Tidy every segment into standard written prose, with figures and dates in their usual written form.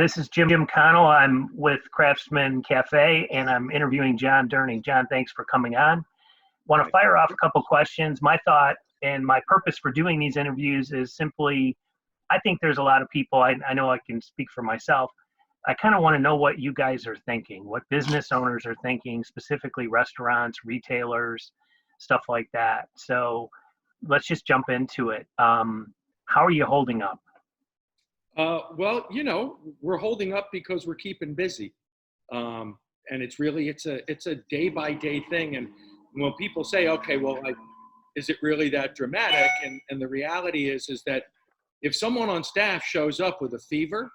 This is Jim Connell. I'm with Craftsman Cafe, and I'm interviewing John Durning. John, thanks for coming on. Want to fire off a couple questions. My thought and my purpose for doing these interviews is simply, I think there's a lot of people, I know I can speak for myself. I kind of want to know what you guys are thinking, what business owners are thinking, specifically restaurants, retailers, stuff like that. So let's just jump into it. How are you holding up? Well, we're holding up because we're keeping busy. And it's a day by day thing. And when people say, okay, well, like, is it really that dramatic? And the reality is that if someone on staff shows up with a fever,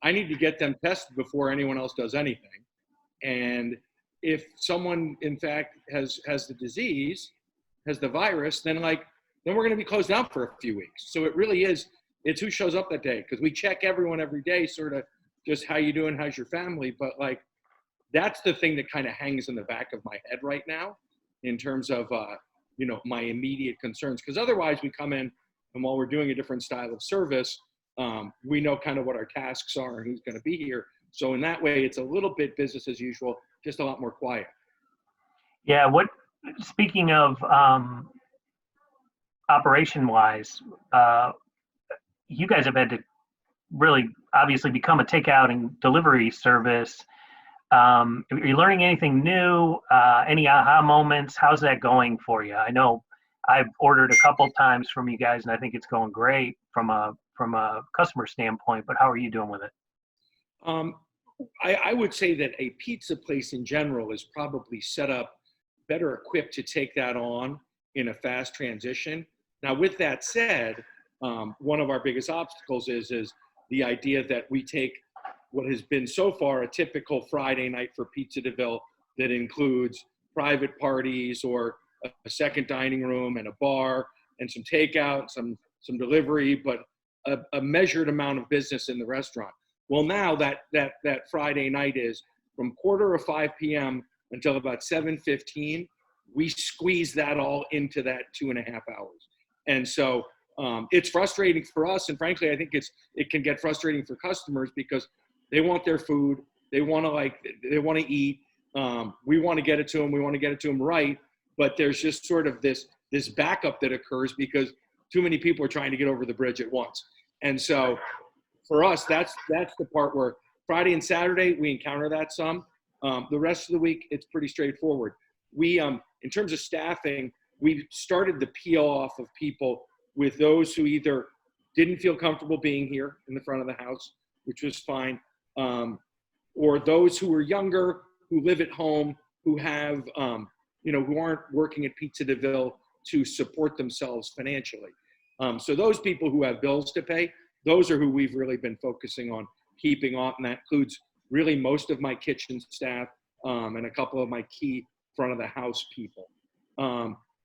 I need to get them tested before anyone else does anything. And if someone, in fact, has the disease, has the virus, then we're going to be closed down for a few weeks. So it really is, it's who shows up that day. Because we check everyone every day, sort of just how you doing, how's your family? But that's the thing that kind of hangs in the back of my head right now in terms of, my immediate concerns. Because otherwise we come in and while we're doing a different style of service, we know kind of what our tasks are and who's going to be here. So in that way, it's a little bit business as usual, just a lot more quiet. Yeah. Speaking of operation wise, you guys have had to really obviously become a takeout and delivery service. Are you learning anything new? Any aha moments? How's that going for you? I know I've ordered a couple times from you guys, and I think it's going great from a customer standpoint. But how are you doing with it? I would say that a pizza place in general is probably set up better equipped to take that on in a fast transition. Now, with that said, one of our biggest obstacles is the idea that we take what has been so far a typical Friday night for Pizzeria Deville that includes private parties or a second dining room and a bar and some takeout, some delivery, but a measured amount of business in the restaurant. Well, now that Friday night is from 4:45 p.m. until about 7:15, we squeeze that all into that 2.5 hours. And so it's frustrating for us, and frankly, I think it can get frustrating for customers because they want their food, they want to eat. We want to get it to them. We want to get it to them right, but there's just sort of this backup that occurs because too many people are trying to get over the bridge at once. And so for us, that's the part where Friday and Saturday we encounter that some. The rest of the week it's pretty straightforward. We in terms of staffing, we started to peel off of people with those who either didn't feel comfortable being here in the front of the house, which was fine, or those who were younger, who live at home, who have, who aren't working at Pizzeria Deville to support themselves financially. So those people who have bills to pay, those are who we've really been focusing on keeping off, and that includes really most of my kitchen staff and a couple of my key front of the house people.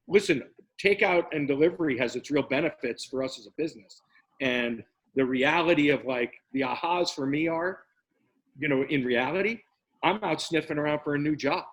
Listen, takeout and delivery has its real benefits for us as a business. And the reality of the ahas for me are, in reality, I'm out sniffing around for a new job.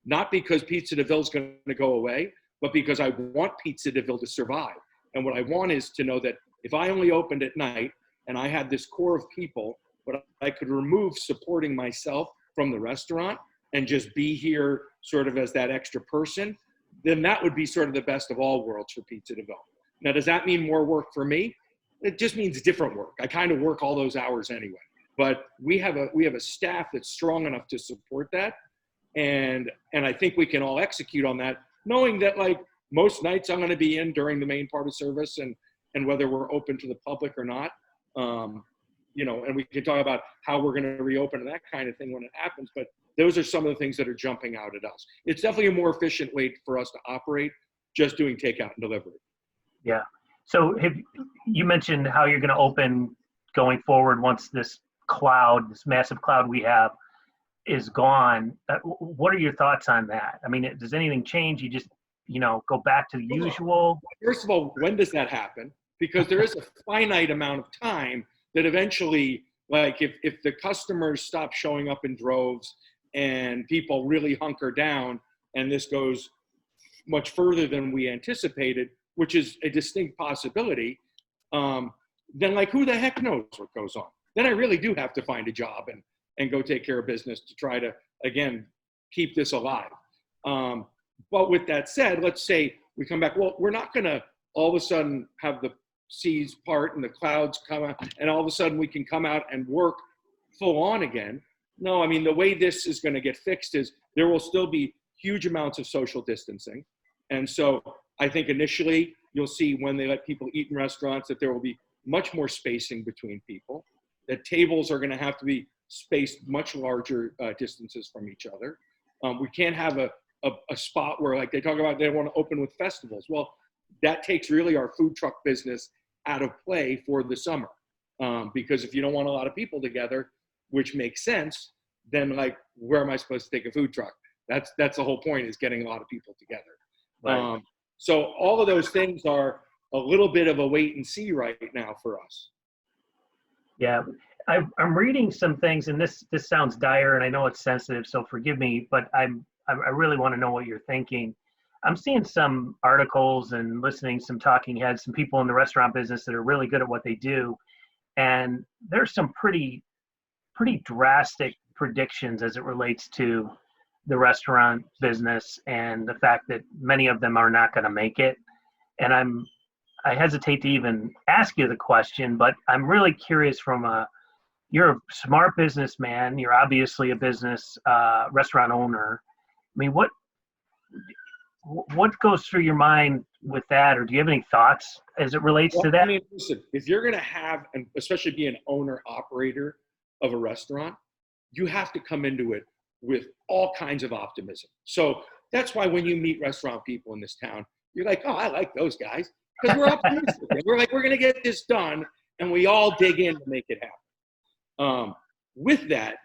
Not because Pizzeria Deville is going to go away, but because I want Pizzeria Deville to survive. And what I want is to know that if I only opened at night and I had this core of people, but I could remove supporting myself from the restaurant and just be here sort of as that extra person, then that would be sort of the best of all worlds for Pizzeria Deville. Now, does that mean more work for me? It just means different work. I kind of work all those hours anyway. But we have a staff that's strong enough to support that. And I think we can all execute on that, knowing that most nights I'm going to be in during the main part of service and whether we're open to the public or not. And we can talk about how we're going to reopen and that kind of thing when it happens. But those are some of the things that are jumping out at us. It's definitely a more efficient way for us to operate, just doing takeout and delivery. Yeah. So you mentioned how you're going to open going forward once this massive cloud we have is gone. What are your thoughts on that? I mean, does anything change? You just, go back to the usual? First of all, when does that happen? Because there is a finite amount of time that eventually, if the customers stop showing up in droves and people really hunker down and this goes much further than we anticipated, which is a distinct possibility, then who the heck knows what goes on? then I really do have to find a job and go take care of business to try to, again, keep this alive. But with that said, let's say we come back, well, we're not going to all of a sudden have the seas part and the clouds come out and all of a sudden we can come out and work full on again. No, I mean, the way this is going to get fixed is there will still be huge amounts of social distancing. And so I think initially you'll see when they let people eat in restaurants that there will be much more spacing between people, that tables are going to have to be spaced much larger distances from each other. We can't have a spot where, like, they talk about they want to open with festivals. Well, that takes really our food truck business out of play for the summer. Because if you don't want a lot of people together, which makes sense, then, like, where am I supposed to take a food truck? That's the whole point, is getting a lot of people together. Right. So all of those things are a little bit of a wait and see right now for us. Yeah, I'm reading some things, and this sounds dire, and I know it's sensitive, so forgive me, but I really want to know what you're thinking. I'm seeing some articles and listening some talking heads, some people in the restaurant business that are really good at what they do, and there's some pretty drastic predictions as it relates to the restaurant business and the fact that many of them are not going to make it. And I hesitate to even ask you the question, but I'm really curious you're a smart businessman. You're obviously a business restaurant owner. I mean, what goes through your mind with that, or do you have any thoughts as it relates to that? I mean, listen, if you're going to have, and especially be an owner operator of a restaurant, you have to come into it with all kinds of optimism. So that's why when you meet restaurant people in this town, you're like, oh, I like those guys, because we're optimistic. We're like, we're going to get this done, and we all dig in to make it happen. With that,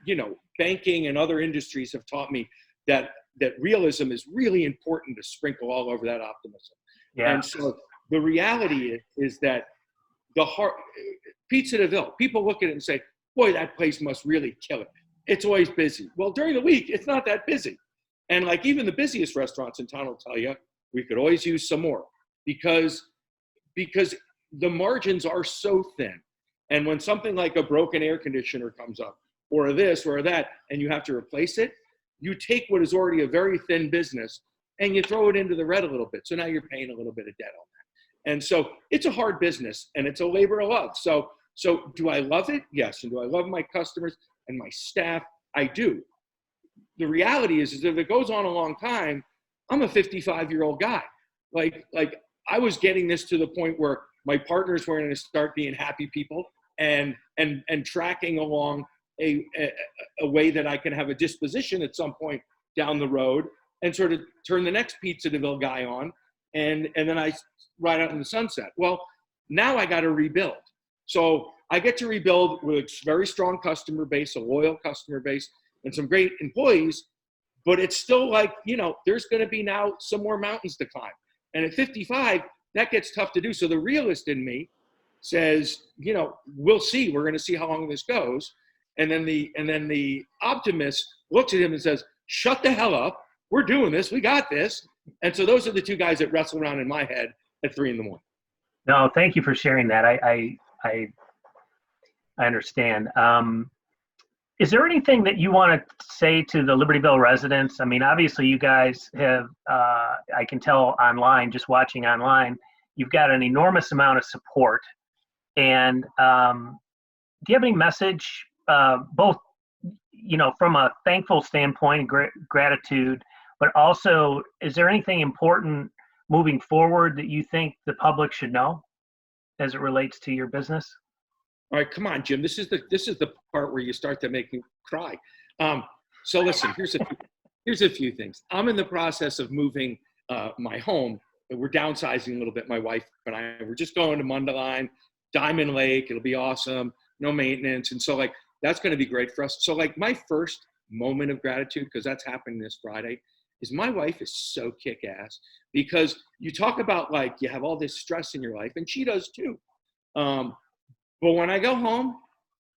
banking and other industries have taught me that realism is really important to sprinkle all over that optimism. Yeah. And so the reality is that Pizzeria Deville, people look at it and say, boy, that place must really kill it. It's always busy. Well, during the week, it's not that busy. And like even the busiest restaurants in town will tell you, we could always use some more because the margins are so thin. And when something like a broken air conditioner comes up, or this or that, and you have to replace it, you take what is already a very thin business and you throw it into the red a little bit. So now you're paying a little bit of debt on that. And so it's a hard business and it's a labor of love. So do I love it? Yes. And do I love my customers and my staff? I do. The reality is if it goes on a long time, I'm a 55-year-old guy. Like I was getting this to the point where my partners were going to start being happy people and tracking along a way that I can have a disposition at some point down the road and sort of turn the next Pizzeria Deville guy on and then I ride out in the sunset. Well, now I got to rebuild. So I get to rebuild with a very strong customer base, a loyal customer base, and some great employees, but it's still like, there's going to be now some more mountains to climb. And at 55, that gets tough to do. So the realist in me says, we'll see. We're going to see how long this goes. And then the optimist looks at him and says, shut the hell up. We're doing this. We got this. And so those are the two guys that wrestle around in my head at 3 a.m. No, thank you for sharing that. I understand. Is there anything that you want to say to the Libertyville residents? I mean, obviously you guys have, I can tell online, just watching online, you've got an enormous amount of support. And do you have any message, both, from a thankful standpoint, gratitude, but also, is there anything important moving forward that you think the public should know as it relates to your business? All right, come on, Jim. This is the part where you start to make me cry. So listen, here's a few things. I'm in the process of moving my home. We're downsizing a little bit. My wife and I. We're just going to Mundelein, Diamond Lake. It'll be awesome. No maintenance, and so that's going to be great for us. So my first moment of gratitude, because that's happening this Friday, is my wife is so kick-ass, because you talk about you have all this stress in your life, and she does too. But when I go home,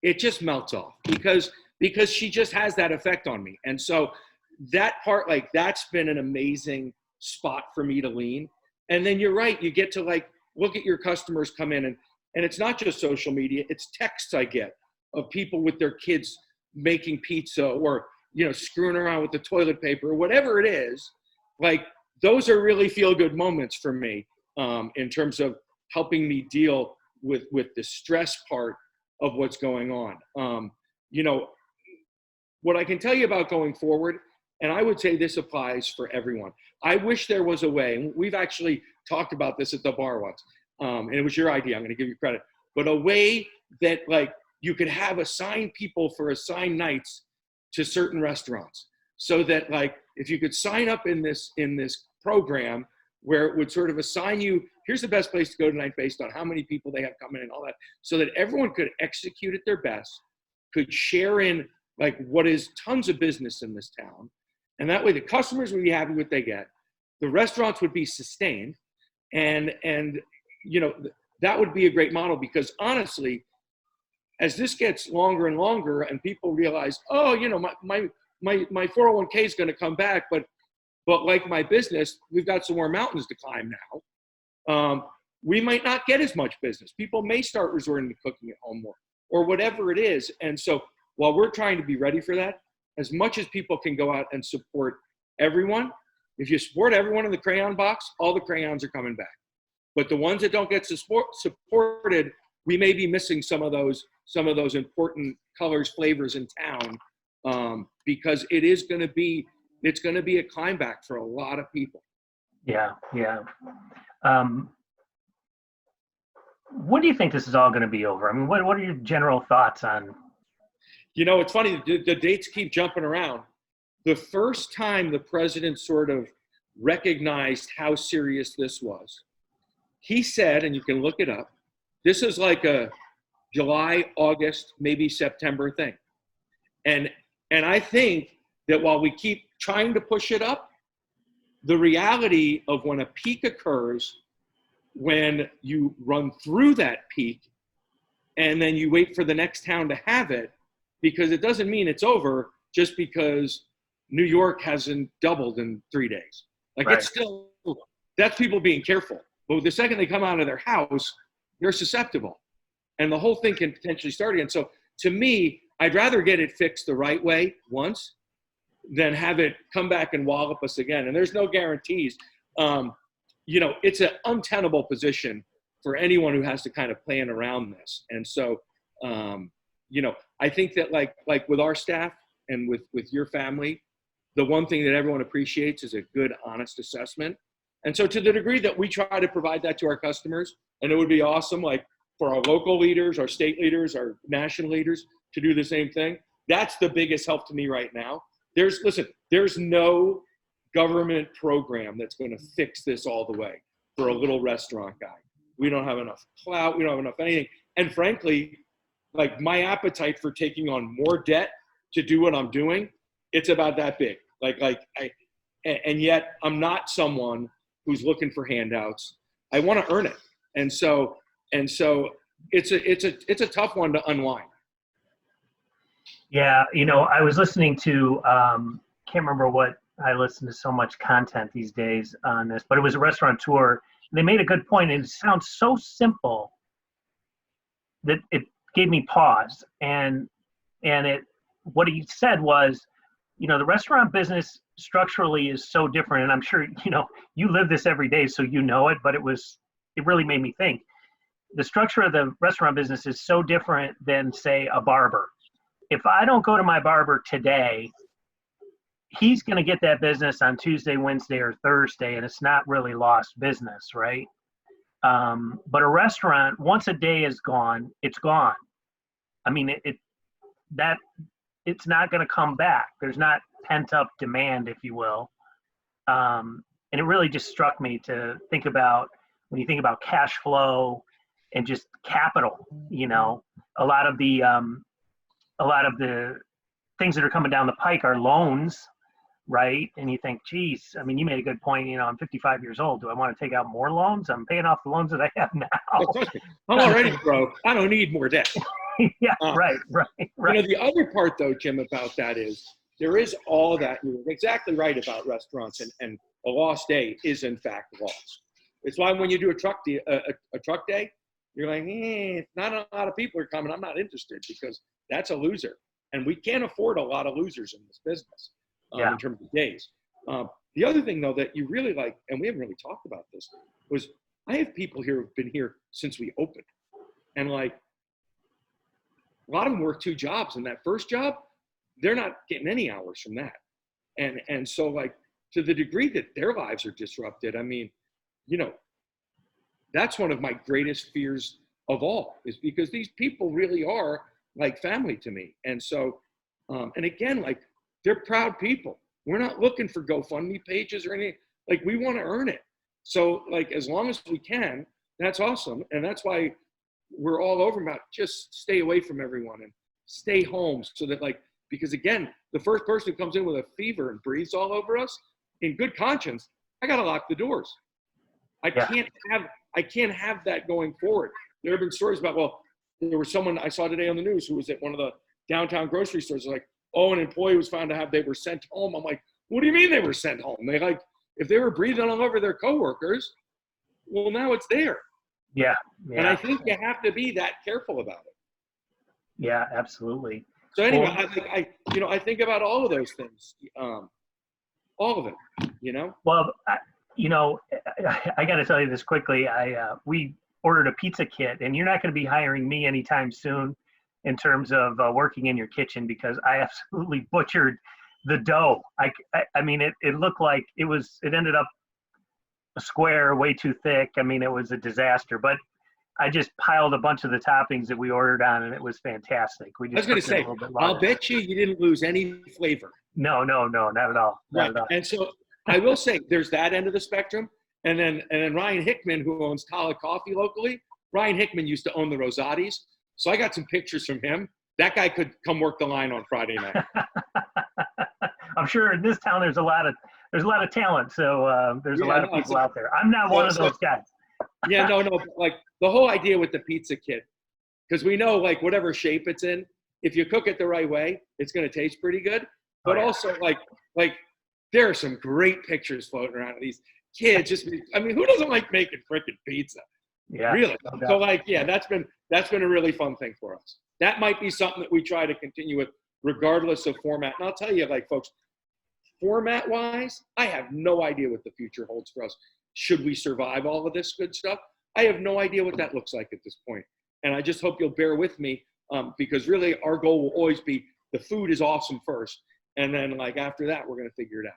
it just melts off because she just has that effect on me. And so that part, that's been an amazing spot for me to lean. And then you're right. You get to look at your customers come in and it's not just social media, it's texts I get of people with their kids making pizza, or, you know, screwing around with the toilet paper, or whatever it is. Like, those are really feel good moments for me, in terms of helping me deal with the stress part of what's going on. You know, what I can tell you about going forward, and I would say this applies for everyone. I wish there was a way, and we've actually talked about this at the bar once, and it was your idea, I'm going to give you credit, but a way that, like, you could have assigned people for assigned nights to certain restaurants, so that, like, if you could sign up in this program where it would sort of assign you, here's the best place to go tonight based on how many people they have coming in, all that, so that everyone could execute at their best, could share in, like, what is tons of business in this town. And that way the customers would be happy with what they get. The restaurants would be sustained. And you know, that would be a great model, because honestly, as this gets longer and longer and people realize, oh, you know, my 401k is going to come back, but like my business, we've got some more mountains to climb now. We might not get as much business. People may start resorting to cooking at home more, or whatever it is. And so while we're trying to be ready for that, as much as people can go out and support everyone, if you support everyone in the crayon box, all the crayons are coming back. But the ones that don't get supported, we may be missing some of those important colors, flavors in town, because it's going to be a climb back for a lot of people. Yeah. When do you think this is all going to be over? I mean, what are your general thoughts on? You know, it's funny, the dates keep jumping around. The first time the president sort of recognized how serious this was, he said, and you can look it up, this is like a July, August, maybe September thing. And I think that while we keep trying to push it up, the reality of when a peak occurs, when you run through that peak and then you wait for the next town to have it, because it doesn't mean it's over just because New York hasn't doubled in 3 days. Like, right. It's still, that's people being careful. But the second they come out of their house, they're susceptible. And the whole thing can potentially start again. So to me, I'd rather get it fixed the right way once than have it come back and wallop us again. And there's no guarantees. You know, it's an untenable position for anyone who has to kind of plan around this. And so, you know, I think that like with our staff and with your family, the one thing that everyone appreciates is a good, honest assessment. And so to the degree that we try to provide that to our customers, and it would be awesome, like for our local leaders, our state leaders, our national leaders to do the same thing, that's the biggest help to me right now. There's no government program that's going to fix this all the way for a little restaurant guy. We don't have enough clout. We don't have enough anything. And frankly, like my appetite for taking on more debt to do what I'm doing, it's about that big. And yet I'm not someone who's looking for handouts. I want to earn it. And so it's a tough one to unwind. Yeah. You know, I was listening to, can't remember what, I listen to so much content these days on this, but it was a restaurateur. They made a good point, and it sounds so simple that it gave me pause. And what he said was, you know, the restaurant business structurally is so different. And I'm sure, you know, you live this every day, so you know it, but it really made me think. The structure of the restaurant business is so different than, say, a barber. If I don't go to my barber today, he's going to get that business on Tuesday, Wednesday, or Thursday, and it's not really lost business, right? But a restaurant, once a day is gone, it's gone. I mean, it's not going to come back. There's not pent-up demand, if you will. And it really just struck me to think about, when you think about cash flow and just capital, you know, a lot of the things that are coming down the pike are loans, right? And you think, geez, I mean, you made a good point. You know, I'm 55 years old. Do I want to take out more loans? I'm paying off the loans that I have now. I'm already broke. I don't need more debt. Yeah, right. You know, the other part, though, Jim, about that is there is all of that. You're exactly right about restaurants, and a lost day is, in fact, lost. It's why when you do a truck day, you're like, not a lot of people are coming. I'm not interested, because that's a loser. And we can't afford a lot of losers in this business Yeah. in terms of days. The other thing, though, that you really like, and we haven't really talked about this, was I have people here who've been here since we opened. And like, a lot of them work 2 jobs, and that first job, they're not getting any hours from that. And so like, to the degree that their lives are disrupted, I mean, you know, that's one of my greatest fears of all, is because these people really are like family to me. And so, and again, like, they're proud people. We're not looking for GoFundMe pages or anything. Like, we want to earn it. So like, as long as we can, that's awesome. And that's why we're all over about just stay away from everyone and stay home, so that like, because again, the first person who comes in with a fever and breathes all over us, in good conscience, I got to lock the doors. I can't have that going forward. There have been stories about, well, there was someone I saw today on the news who was at one of the downtown grocery stores, like, oh, an employee was found to have, they were sent home. I'm like, what do you mean they were sent home? They like, if they were breathing all over their coworkers, well, now it's there. Yeah. And I think you have to be that careful about it. Yeah, absolutely. So anyway, I think about all of those things, all of it, you know? Well, I got to tell you this quickly. We ordered a pizza kit, and you're not going to be hiring me anytime soon in terms of working in your kitchen, because I absolutely butchered the dough. I mean, it looked like it ended up a square, way too thick. I mean, it was a disaster, but I just piled a bunch of the toppings that we ordered on, and it was fantastic. We just I was going to say, I'll bet you didn't lose any flavor. No, not at all. Not at all. And so I will say, there's that end of the spectrum. And then Ryan Hickman, who owns Tala Coffee locally, Ryan Hickman used to own the Rosatis. So I got some pictures from him. That guy could come work the line on Friday night. I'm sure in this town there's a lot of talent. So there's a lot of people out there. I'm not one of those guys. Yeah, no. Like, the whole idea with the pizza kit, because we know, like, whatever shape it's in, if you cook it the right way, it's going to taste pretty good. But also, like there are some great pictures floating around of these kids. I mean, who doesn't like making frickin' pizza? Yeah. Really. So like, yeah, that's been a really fun thing for us. That might be something that we try to continue with regardless of format. And I'll tell you, like, folks, format wise, I have no idea what the future holds for us. Should we survive all of this good stuff? I have no idea what that looks like at this point. And I just hope you'll bear with me, because really our goal will always be the food is awesome first. And then, like, after that, we're going to figure it out.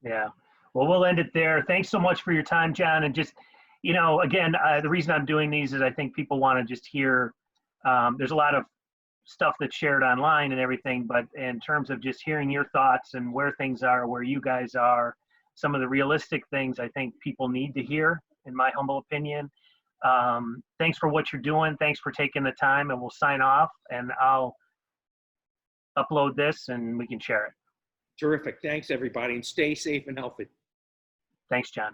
Yeah. Well, we'll end it there. Thanks so much for your time, John. And just, again, the reason I'm doing these is I think people want to just hear, there's a lot of stuff that's shared online and everything, but in terms of just hearing your thoughts and where things are, where you guys are, some of the realistic things I think people need to hear, in my humble opinion. Thanks for what you're doing. Thanks for taking the time, and we'll sign off, and I'll upload this and we can share it. Terrific. Thanks, everybody, and stay safe and healthy. Thanks, John.